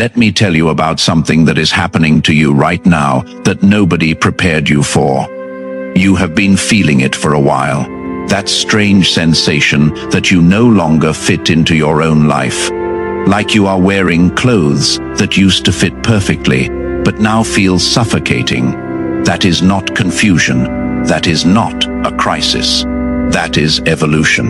let me tell you about something that is happening to you right now that nobody prepared you for. You have been feeling it for a while. That strange sensation that you no longer fit into your own life. Like you are wearing clothes that used to fit perfectly, but now feel suffocating. That is not confusion. That is not a crisis. That is evolution.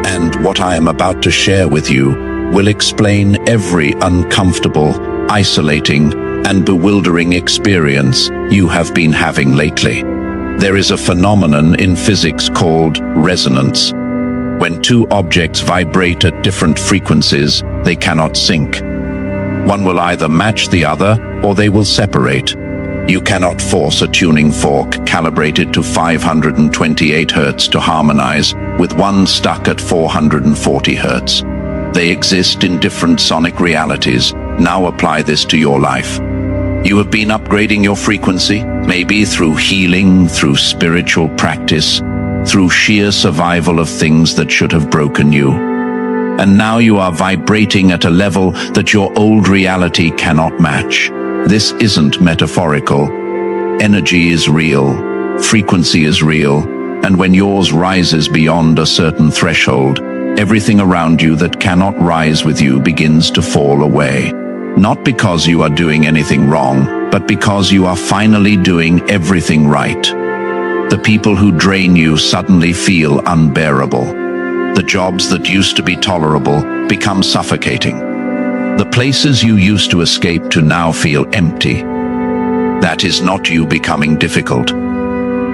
And what I am about to share with you will explain every uncomfortable, isolating, and bewildering experience you have been having lately. There is a phenomenon in physics called resonance. When two objects vibrate at different frequencies, they cannot sync. One will either match the other, or they will separate. You cannot force a tuning fork calibrated to 528 Hz to harmonize with one stuck at 440 Hz. They exist in different sonic realities. Now apply this to your life. You have been upgrading your frequency, maybe through healing, through spiritual practice, through sheer survival of things that should have broken you. And now you are vibrating at a level that your old reality cannot match. This isn't metaphorical. Energy is real, frequency is real, and when yours rises beyond a certain threshold, everything around you that cannot rise with you begins to fall away. Not because you are doing anything wrong, but because you are finally doing everything right. The people who drain you suddenly feel unbearable. The jobs that used to be tolerable become suffocating. The places you used to escape to now feel empty. That is not you becoming difficult.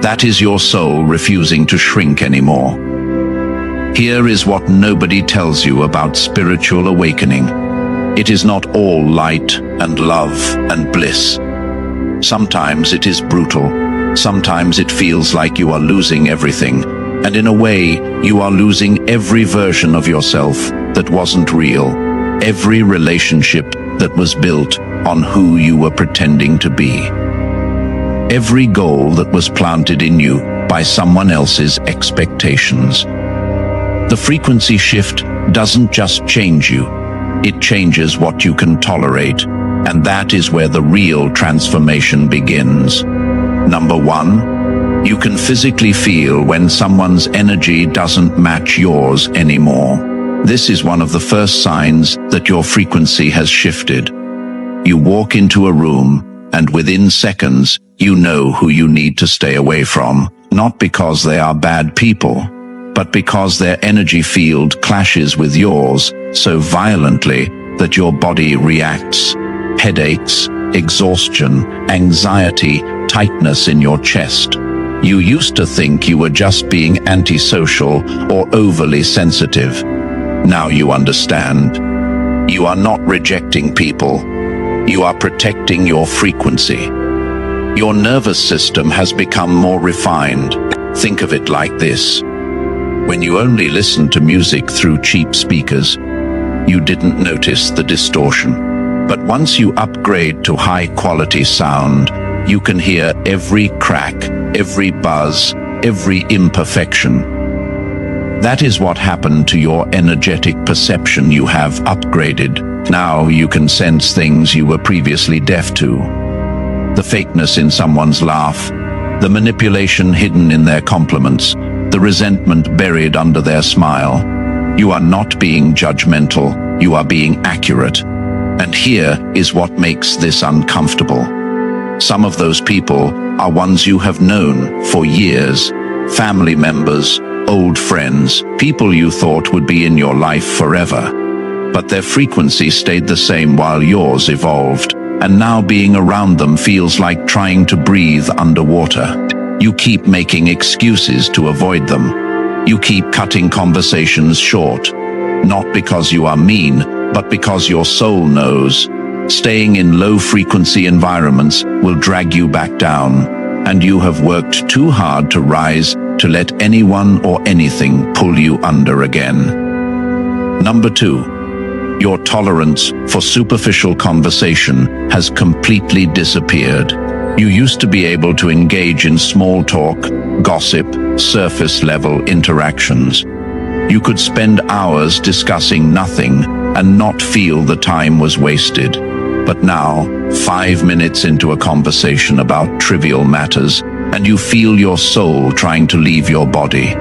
That is your soul refusing to shrink anymore. Here is what nobody tells you about spiritual awakening. It is not all light and love and bliss. Sometimes it is brutal. Sometimes it feels like you are losing everything. And in a way, you are losing every version of yourself that wasn't real. Every relationship that was built on who you were pretending to be. Every goal that was planted in you by someone else's expectations. The frequency shift doesn't just change you, it changes what you can tolerate, and that is where the real transformation begins. Number one, you can physically feel when someone's energy doesn't match yours anymore. This is one of the first signs that your frequency has shifted. You walk into a room, and within seconds, you know who you need to stay away from, not because they are bad people, but because their energy field clashes with yours so violently that your body reacts. Headaches, exhaustion, anxiety, tightness in your chest. You used to think you were just being antisocial or overly sensitive. Now you understand. You are not rejecting people. You are protecting your frequency. Your nervous system has become more refined. Think of it like this. When you only listened to music through cheap speakers, you didn't notice the distortion. But once you upgrade to high-quality sound, you can hear every crack, every buzz, every imperfection. That is what happened to your energetic perception. You have upgraded. Now you can sense things you were previously deaf to. The fakeness in someone's laugh, the manipulation hidden in their compliments, the resentment buried under their smile. You are not being judgmental, you are being accurate. And here is what makes this uncomfortable. Some of those people are ones you have known for years, family members, old friends, people you thought would be in your life forever. But their frequency stayed the same while yours evolved, and now being around them feels like trying to breathe underwater. You keep making excuses to avoid them. You keep cutting conversations short, not because you are mean, but because your soul knows. Staying in low-frequency environments will drag you back down, and you have worked too hard to rise to let anyone or anything pull you under again. Number two, your tolerance for superficial conversation has completely disappeared. You used to be able to engage in small talk, gossip, surface-level interactions. You could spend hours discussing nothing and not feel the time was wasted. But now, 5 minutes into a conversation about trivial matters, and you feel your soul trying to leave your body.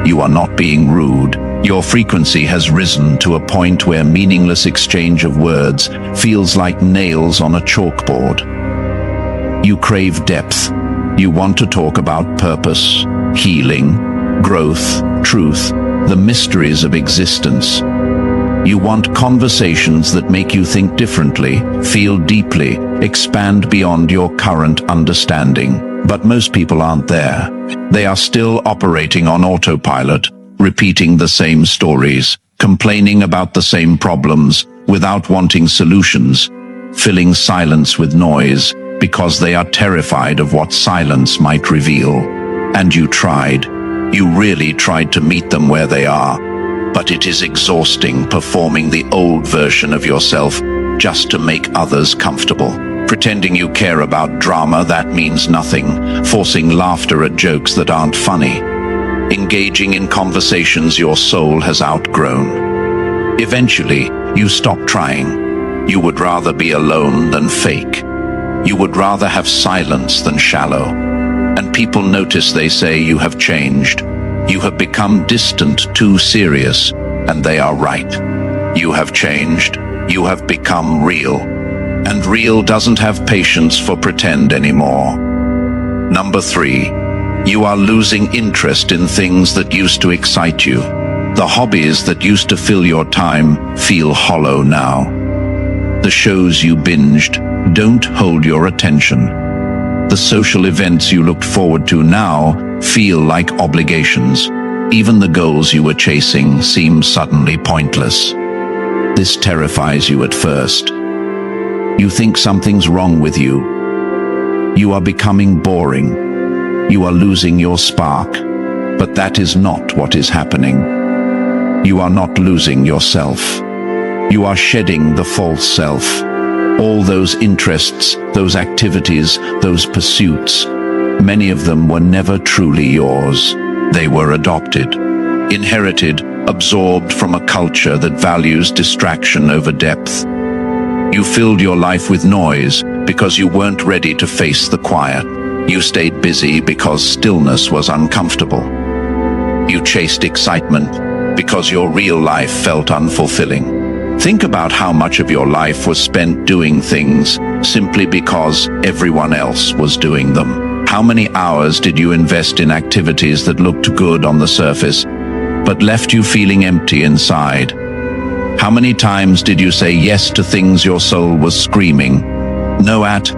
You are not being rude. Your frequency has risen to a point where meaningless exchange of words feels like nails on a chalkboard. You crave depth. You want to talk about purpose, healing, growth, truth, the mysteries of existence. You want conversations that make you think differently, feel deeply, expand beyond your current understanding. But most people aren't there. They are still operating on autopilot, repeating the same stories, complaining about the same problems, without wanting solutions, filling silence with noise, because they are terrified of what silence might reveal. And you tried. You really tried to meet them where they are. But it is exhausting performing the old version of yourself just to make others comfortable. Pretending you care about drama that means nothing, forcing laughter at jokes that aren't funny. Engaging in conversations your soul has outgrown. Eventually, you stop trying. You would rather be alone than fake. You would rather have silence than shallow. And people notice, they say you have changed. You have become distant, too serious, and they are right. You have changed. You have become real. And real doesn't have patience for pretend anymore. Number 3, you are losing interest in things that used to excite you. The hobbies that used to fill your time feel hollow now. The shows you binged don't hold your attention. The social events you looked forward to now feel like obligations. Even the goals you were chasing seem suddenly pointless. This terrifies you at first. You think something's wrong with you. You are becoming boring. You are losing your spark. But that is not what is happening. You are not losing yourself. You are shedding the false self. All those interests, those activities, those pursuits, many of them were never truly yours. They were adopted, inherited, absorbed from a culture that values distraction over depth. You filled your life with noise because you weren't ready to face the quiet. You stayed busy because stillness was uncomfortable. You chased excitement because your real life felt unfulfilling. Think about how much of your life was spent doing things simply because everyone else was doing them. How many hours did you invest in activities that looked good on the surface, but left you feeling empty inside? How many times did you say yes to things your soul was screaming no at?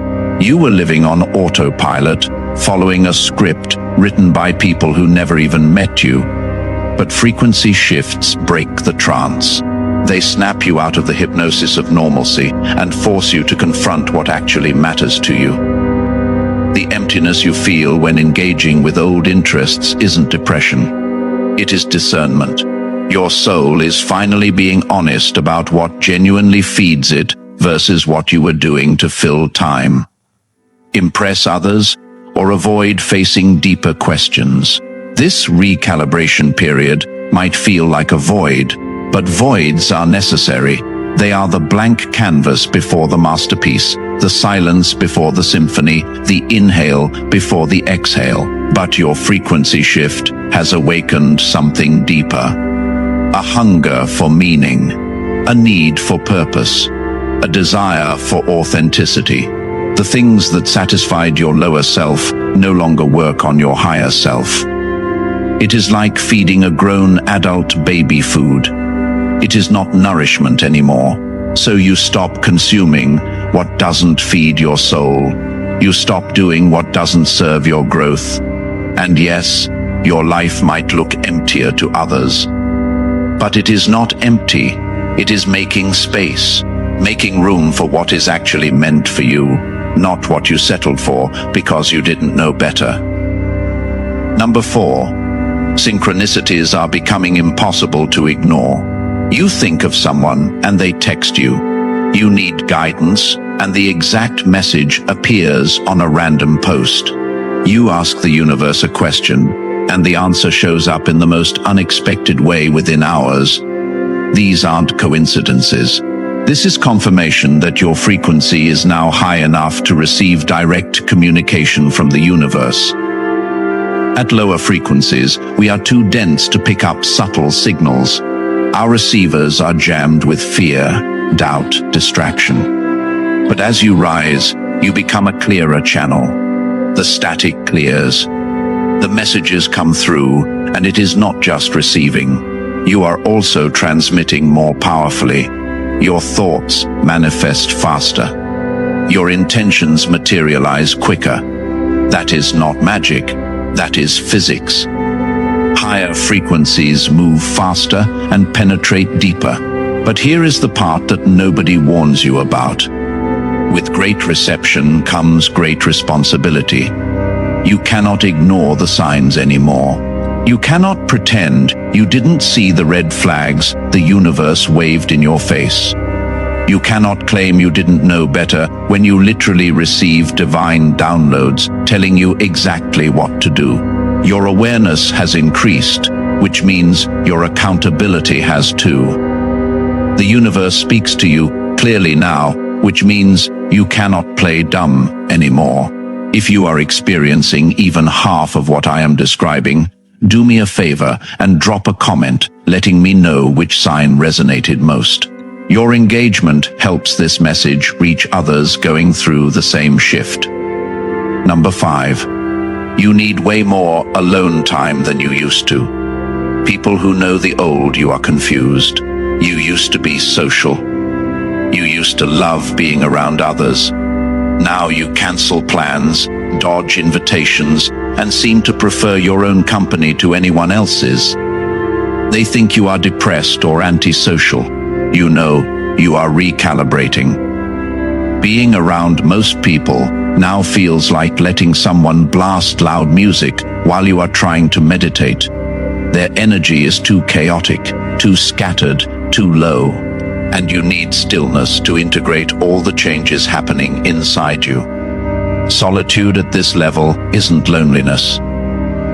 You were living on autopilot, following a script written by people who never even met you. But frequency shifts break the trance. They snap you out of the hypnosis of normalcy and force you to confront what actually matters to you. The emptiness you feel when engaging with old interests isn't depression. It is discernment. Your soul is finally being honest about what genuinely feeds it versus what you were doing to fill time. Impress others or avoid facing deeper questions. This recalibration period might feel like a void, but voids are necessary. They are the blank canvas before the masterpiece, the silence before the symphony, the inhale before the exhale. But your frequency shift has awakened something deeper. A hunger for meaning, a need for purpose, a desire for authenticity. The things that satisfied your lower self no longer work on your higher self. It is like feeding a grown adult baby food. It is not nourishment anymore, so you stop consuming what doesn't feed your soul. You stop doing what doesn't serve your growth. And yes, your life might look emptier to others. But it is not empty. It is making space, making room for what is actually meant for you, not what you settled for because you didn't know better. Number 4, synchronicities are becoming impossible to ignore. You think of someone and they text you. You need guidance, and the exact message appears on a random post. You ask the universe a question, and the answer shows up in the most unexpected way within hours. These aren't coincidences. This is confirmation that your frequency is now high enough to receive direct communication from the universe. At lower frequencies, we are too dense to pick up subtle signals. Our receivers are jammed with fear, doubt, distraction. But as you rise, you become a clearer channel. The static clears. The messages come through, and it is not just receiving. You are also transmitting more powerfully. Your thoughts manifest faster. Your intentions materialize quicker. That is not magic. That is physics. Higher frequencies move faster and penetrate deeper. But here is the part that nobody warns you about. With great reception comes great responsibility. You cannot ignore the signs anymore. You cannot pretend you didn't see the red flags the universe waved in your face. You cannot claim you didn't know better when you literally received divine downloads telling you exactly what to do. Your awareness has increased, which means your accountability has too. The universe speaks to you clearly now, which means you cannot play dumb anymore. If you are experiencing even half of what I am describing, do me a favor and drop a comment letting me know which sign resonated most. Your engagement helps this message reach others going through the same shift. Number 5. You need way more alone time than you used to. People who know the old you are confused. You used to be social. You used to love being around others. Now you cancel plans, dodge invitations, and seem to prefer your own company to anyone else's. They think you are depressed or antisocial. You know, you are recalibrating. Being around most people now feels like letting someone blast loud music while you are trying to meditate. Their energy is too chaotic, too scattered, too low, and you need stillness to integrate all the changes happening inside you. Solitude at this level isn't loneliness.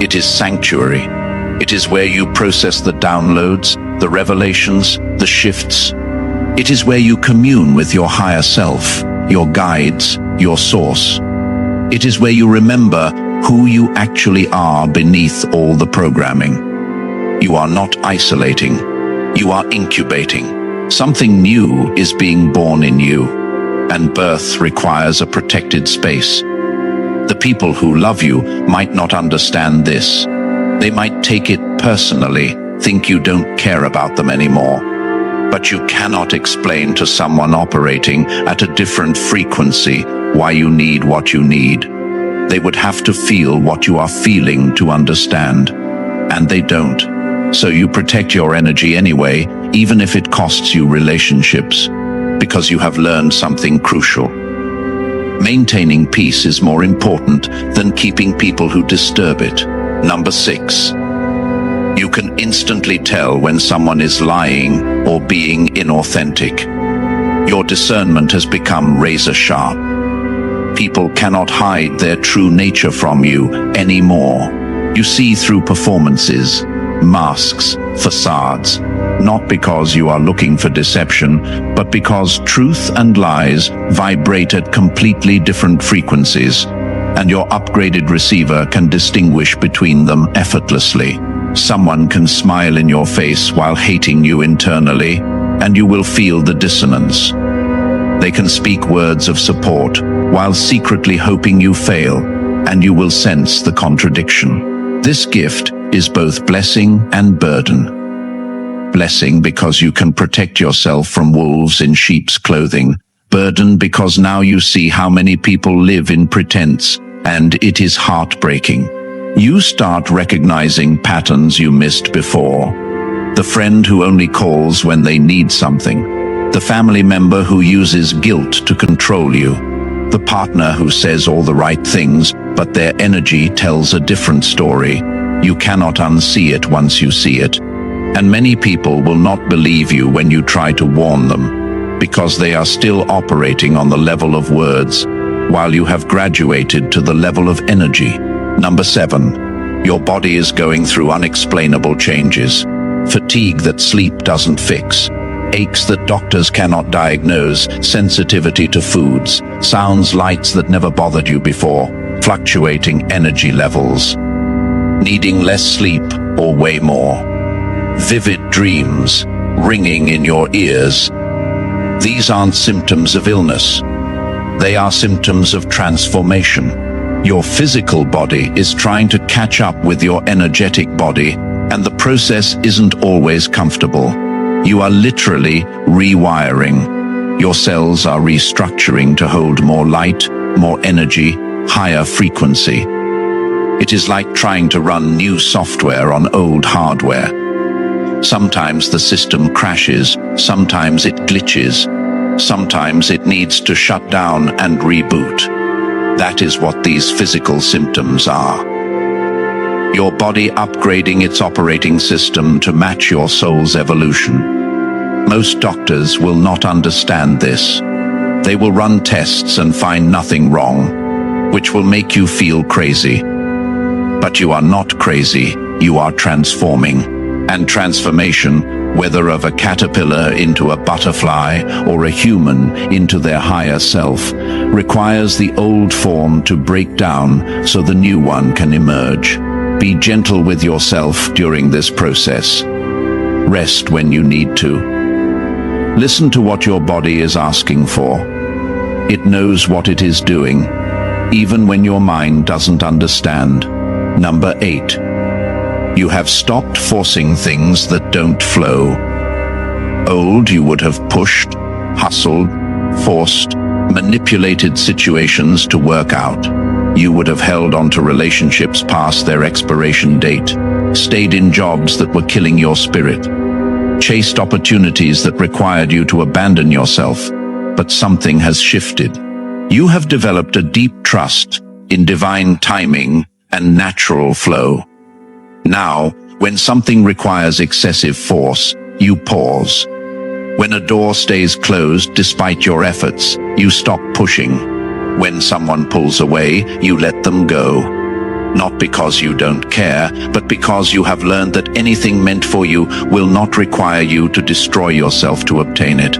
It is sanctuary. It is where you process the downloads, the revelations, the shifts. It is where you commune with your higher self, your guides, your source. It is where you remember who you actually are beneath all the programming. You are not isolating. You are incubating. Something new is being born in you, and birth requires a protected space. The people who love you might not understand this. They might take it personally, think you don't care about them anymore. But you cannot explain to someone operating at a different frequency why you need what you need. They would have to feel what you are feeling to understand, and they don't. So you protect your energy anyway, even if it costs you relationships, because you have learned something crucial. Maintaining peace is more important than keeping people who disturb it. Number 6. You can instantly tell when someone is lying or being inauthentic. Your discernment has become razor sharp. People cannot hide their true nature from you anymore. You see through performances, masks, facades, not because you are looking for deception, but because truth and lies vibrate at completely different frequencies, and your upgraded receiver can distinguish between them effortlessly. Someone can smile in your face while hating you internally, and you will feel the dissonance. They can speak words of support while secretly hoping you fail, and you will sense the contradiction. This gift is both blessing and burden. Blessing because you can protect yourself from wolves in sheep's clothing. Burden because now you see how many people live in pretense, and it is heartbreaking. You start recognizing patterns you missed before. The friend who only calls when they need something. The family member who uses guilt to control you. The partner who says all the right things, but their energy tells a different story. You cannot unsee it once you see it. And many people will not believe you when you try to warn them, because they are still operating on the level of words, while you have graduated to the level of energy. Number 7. Your body is going through unexplainable changes. fatigue that sleep doesn't fix, aches that doctors cannot diagnose, sensitivity to foods, sounds, lights that never bothered you before, fluctuating energy levels, needing less sleep or way more, vivid dreams ringing in your ears. These aren't symptoms of illness. They are symptoms of transformation. Your physical body is trying to catch up with your energetic body, and the process isn't always comfortable. You are literally rewiring. Your cells are restructuring to hold more light, more energy, higher frequency. It is like trying to run new software on old hardware. Sometimes the system crashes, sometimes it glitches, sometimes it needs to shut down and reboot. That is what these physical symptoms are. Your body upgrading its operating system to match your soul's evolution. Most doctors will not understand this. They will run tests and find nothing wrong, which will make you feel crazy. But you are not crazy, you are transforming. And transformation, whether of a caterpillar into a butterfly or a human into their higher self, requires the old form to break down so the new one can emerge. Be gentle with yourself during this process. Rest when you need to. Listen to what your body is asking for. It knows what it is doing, even when your mind doesn't understand. Number 8. You have stopped forcing things that don't flow. Old, you would have pushed, hustled, forced, manipulated situations to work out. You would have held on to relationships past their expiration date, stayed in jobs that were killing your spirit, chased opportunities that required you to abandon yourself. But something has shifted. You have developed a deep trust in divine timing and natural flow. Now, when something requires excessive force, you pause. When a door stays closed despite your efforts, you stop pushing. When someone pulls away, you let them go. Not because you don't care, but because you have learned that anything meant for you will not require you to destroy yourself to obtain it.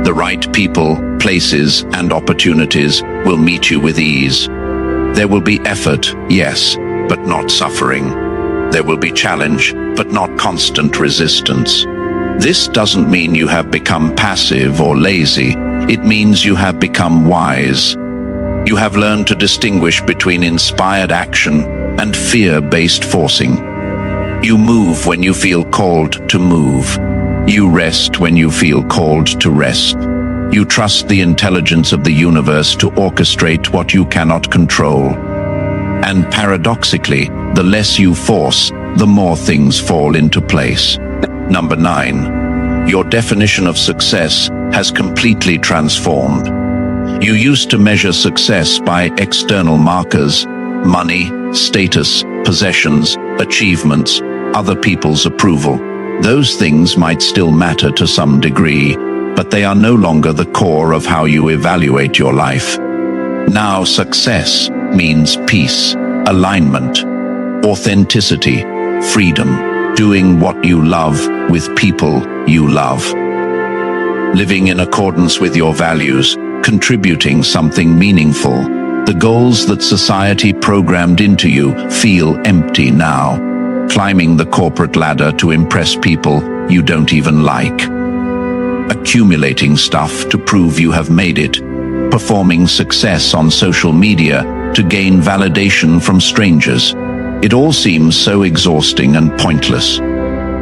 The right people, places, and opportunities will meet you with ease. There will be effort, yes, but not suffering. There will be challenge, but not constant resistance. This doesn't mean you have become passive or lazy. It means you have become wise. You have learned to distinguish between inspired action and fear-based forcing. You move when you feel called to move. You rest when you feel called to rest. You trust the intelligence of the universe to orchestrate what you cannot control. And paradoxically, the less you force, the more things fall into place. Number 9. Your definition of success has completely transformed. You used to measure success by external markers, money, status, possessions, achievements, other people's approval. Those things might still matter to some degree, but they are no longer the core of how you evaluate your life. Now success means peace, alignment, authenticity, freedom, doing what you love with people you love. Living in accordance with your values, contributing something meaningful. The goals that society programmed into you feel empty now. Climbing the corporate ladder to impress people you don't even like. Accumulating stuff to prove you have made it. Performing success on social media to gain validation from strangers. It all seems so exhausting and pointless.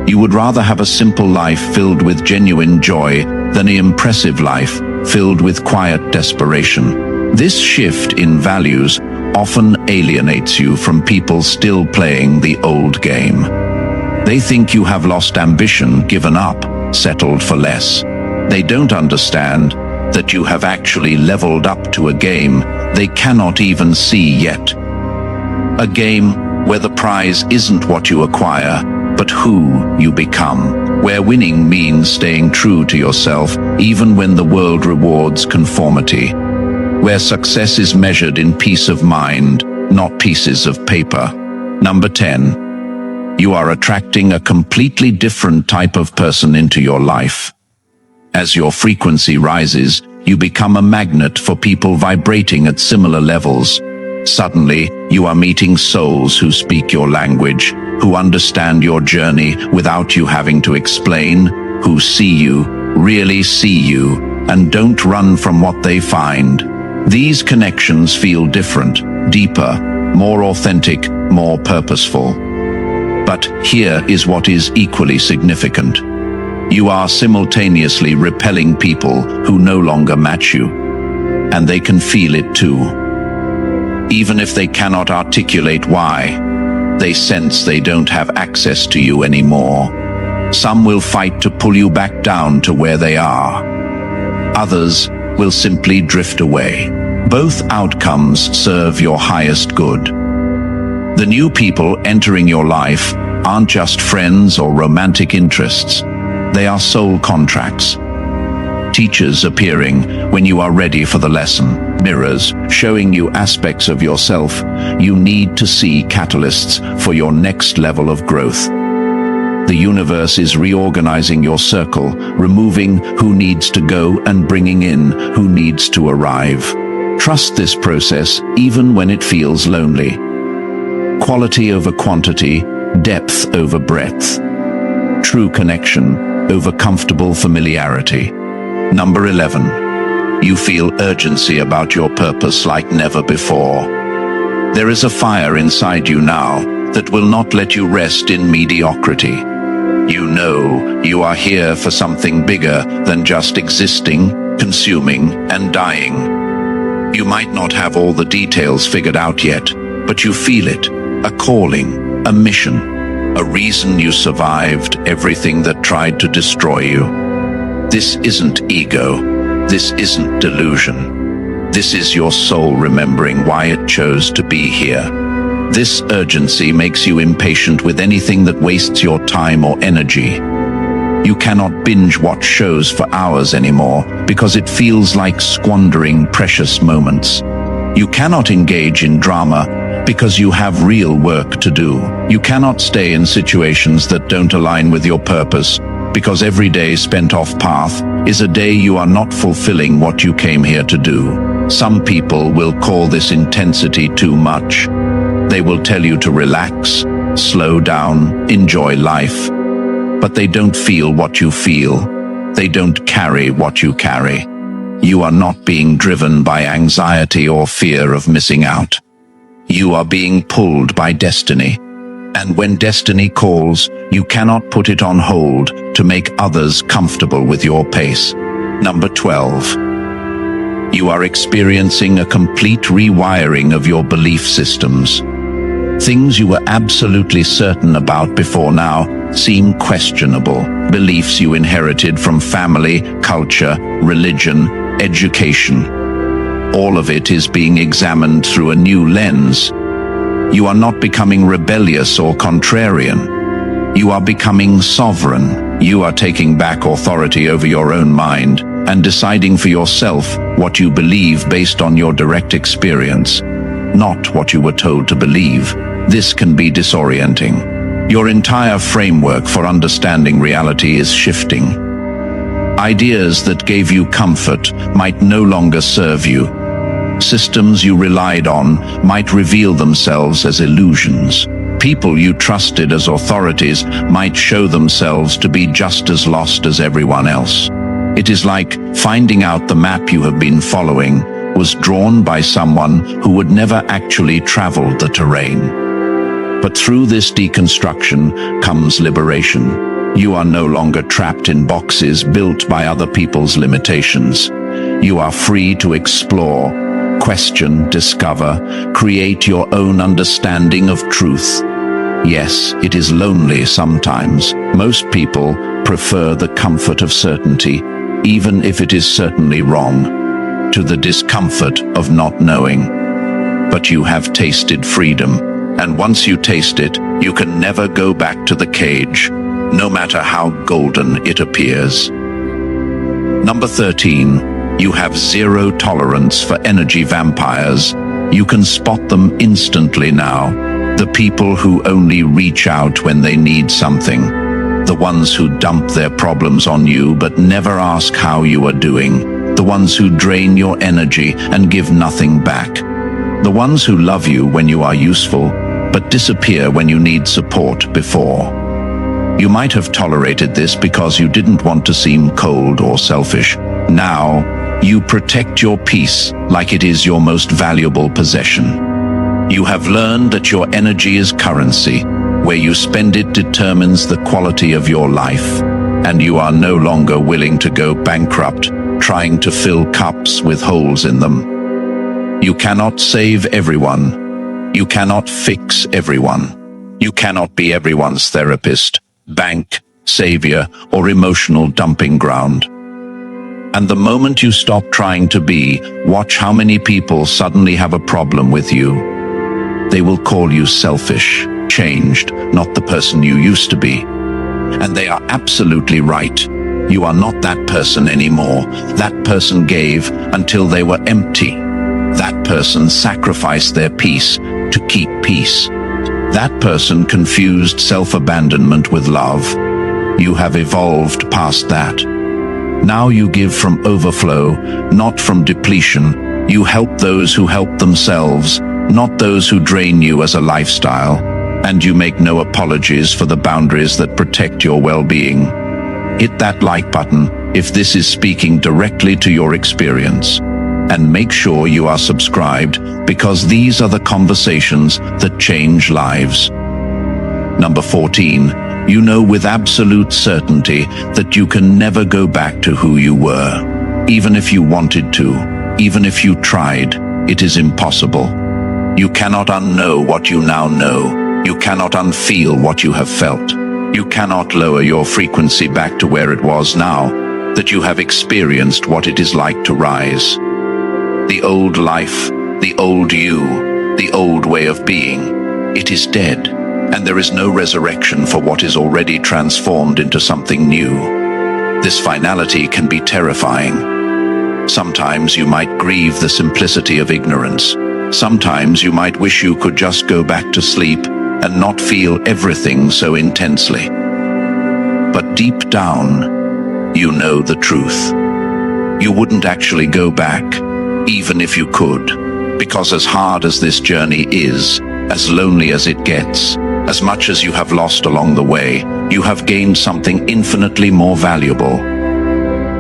You would rather have a simple life filled with genuine joy than an impressive life filled with quiet desperation. This shift in values often alienates you from people still playing the old game. They think you have lost ambition, given up, settled for less. They don't understand that you have actually leveled up to a game they cannot even see yet. A game where the prize isn't what you acquire, but who you become. Where winning means staying true to yourself even when the world rewards conformity. Where success is measured in peace of mind, not pieces of paper. Number 10. You are attracting a completely different type of person into your life. As your frequency rises, you become a magnet for people vibrating at similar levels. Suddenly, you are meeting souls who speak your language, who understand your journey without you having to explain, who see you, really see you, and don't run from what they find. These connections feel different, deeper, more authentic, more purposeful. But here is what is equally significant. You are simultaneously repelling people who no longer match you, and they can feel it too. Even if they cannot articulate why, they sense they don't have access to you anymore. Some will fight to pull you back down to where they are. Others will simply drift away. Both outcomes serve your highest good. The new people entering your life aren't just friends or romantic interests. They are soul contracts. Teachers appearing when you are ready for the lesson. Mirrors showing you aspects of yourself you need to see, catalysts for your next level of growth. The universe is reorganizing your circle, removing who needs to go and bringing in who needs to arrive. Trust this process even when it feels lonely. Quality over quantity, depth over breadth. True connection over comfortable familiarity. Number 11. You feel urgency about your purpose like never before. There is a fire inside you now that will not let you rest in mediocrity. You know you are here for something bigger than just existing, consuming, and dying. You might not have all the details figured out yet, but you feel it, a calling, a mission. A reason you survived everything that tried to destroy you. This isn't ego. This isn't delusion. This is your soul remembering why it chose to be here. This urgency makes you impatient with anything that wastes your time or energy. You cannot binge watch shows for hours anymore because it feels like squandering precious moments. You cannot engage in drama because you have real work to do. You cannot stay in situations that don't align with your purpose, because every day spent off path is a day you are not fulfilling what you came here to do. Some people will call this intensity too much. They will tell you to relax, slow down, enjoy life. But they don't feel what you feel. They don't carry what you carry. You are not being driven by anxiety or fear of missing out. You are being pulled by destiny. And when destiny calls, you cannot put it on hold to make others comfortable with your pace. Number 12. You are experiencing a complete rewiring of your belief systems. Things you were absolutely certain about before now seem questionable. Beliefs you inherited from family, culture, religion, education. All of it is being examined through a new lens. You are not becoming rebellious or contrarian. You are becoming sovereign. You are taking back authority over your own mind and deciding for yourself what you believe based on your direct experience, not what you were told to believe. This can be disorienting. Your entire framework for understanding reality is shifting. Ideas that gave you comfort might no longer serve you. Systems you relied on might reveal themselves as illusions. People you trusted as authorities might show themselves to be just as lost as everyone else. It is like finding out the map you have been following was drawn by someone who would never actually travel the terrain. But through this deconstruction comes liberation. You are no longer trapped in boxes built by other people's limitations. You are free to explore, question, discover, create your own understanding of truth. Yes, it is lonely sometimes. Most people prefer the comfort of certainty, even if it is certainly wrong, to the discomfort of not knowing. But you have tasted freedom, and once you taste it, you can never go back to the cage, no matter how golden it appears. Number 13. You have zero tolerance for energy vampires. You can spot them instantly now. The people who only reach out when they need something. The ones who dump their problems on you but never ask how you are doing. The ones who drain your energy and give nothing back. The ones who love you when you are useful, but disappear when you need support before. You might have tolerated this because you didn't want to seem cold or selfish. Now, you protect your peace like it is your most valuable possession. You have learned that your energy is currency. Where you spend it determines the quality of your life, and you are no longer willing to go bankrupt trying to fill cups with holes in them. You cannot save everyone. You cannot fix everyone. You cannot be everyone's therapist, bank, savior, or emotional dumping ground. And the moment you stop trying to be, watch how many people suddenly have a problem with you. They will call you selfish, changed, not the person you used to be. And they are absolutely right. You are not that person anymore. That person gave until they were empty. That person sacrificed their peace to keep peace. That person confused self-abandonment with love. You have evolved past that. Now you give from overflow, not from depletion. You help those who help themselves, not those who drain you as a lifestyle. And you make no apologies for the boundaries that protect your well-being. Hit that like button if this is speaking directly to your experience. And make sure you are subscribed, because these are the conversations that change lives. Number 14, you know with absolute certainty that you can never go back to who you were. Even if you wanted to, even if you tried, it is impossible. You cannot unknow what you now know. You cannot unfeel what you have felt. You cannot lower your frequency back to where it was now that you have experienced what it is like to rise. The old life, the old you, the old way of being, it is dead, and there is no resurrection for what is already transformed into something new. This finality can be terrifying. Sometimes you might grieve the simplicity of ignorance. Sometimes you might wish you could just go back to sleep and not feel everything so intensely. But deep down, you know the truth. You wouldn't actually go back, even if you could, because as hard as this journey is, as lonely as it gets, as much as you have lost along the way, you have gained something infinitely more valuable.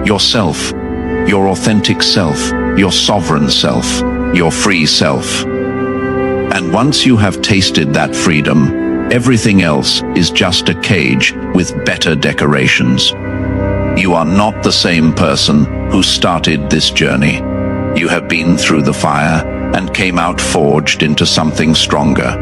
Yourself, your authentic self, your sovereign self, your free self. And once you have tasted that freedom, everything else is just a cage with better decorations. You are not the same person who started this journey. You have been through the fire and came out forged into something stronger.